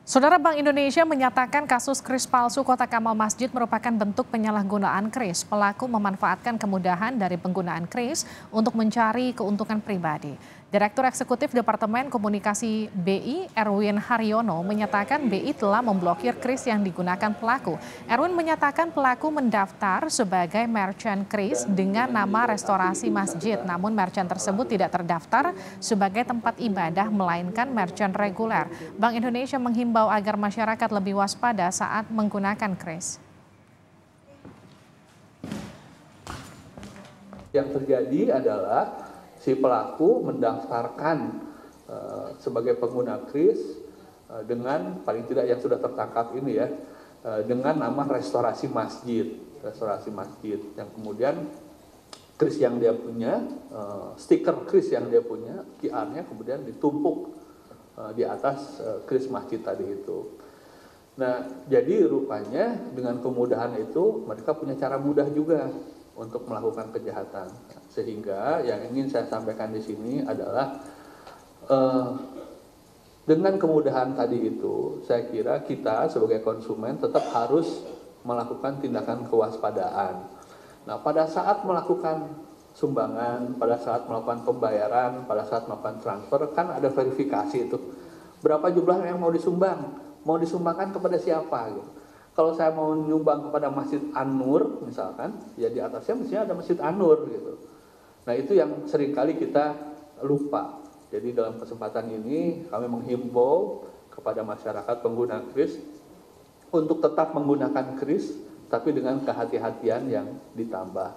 Saudara, Bank Indonesia menyatakan kasus kris palsu kotak amal masjid merupakan bentuk penyalahgunaan kris. Pelaku memanfaatkan kemudahan dari penggunaan kris untuk mencari keuntungan pribadi. Direktur Eksekutif Departemen Komunikasi BI, Erwin Haryono, menyatakan BI telah memblokir kris yang digunakan pelaku. Erwin menyatakan pelaku mendaftar sebagai merchant kris dengan nama restorasi masjid, namun merchant tersebut tidak terdaftar sebagai tempat ibadah, melainkan merchant reguler. Bank Indonesia menghimbau agar masyarakat lebih waspada saat menggunakan kris. Yang terjadi adalah si pelaku mendaftarkan sebagai pengguna kris dengan paling tidak yang sudah tertangkap ini ya, dengan nama restorasi masjid, yang kemudian kris yang dia punya, stiker kris yang dia punya, QR-nya kemudian ditumpuk di atas kris masjid tadi itu. Nah, jadi rupanya dengan kemudahan itu mereka punya cara mudah juga untuk melakukan kejahatan. Sehingga yang ingin saya sampaikan di sini adalah dengan kemudahan tadi itu, saya kira kita sebagai konsumen tetap harus melakukan tindakan kewaspadaan. Nah, pada saat melakukan sumbangan, pada saat melakukan pembayaran, pada saat melakukan transfer, kan ada verifikasi itu. Berapa jumlah yang mau disumbang? Mau disumbangkan kepada siapa? Gitu. Kalau saya mau nyumbang kepada Masjid An-Nur misalkan, ya di atasnya mestinya ada Masjid An-Nur gitu. Nah, itu yang seringkali kita lupa. Jadi dalam kesempatan ini kami menghimbau kepada masyarakat pengguna kris untuk tetap menggunakan kris, tapi dengan kehati-hatian yang ditambah.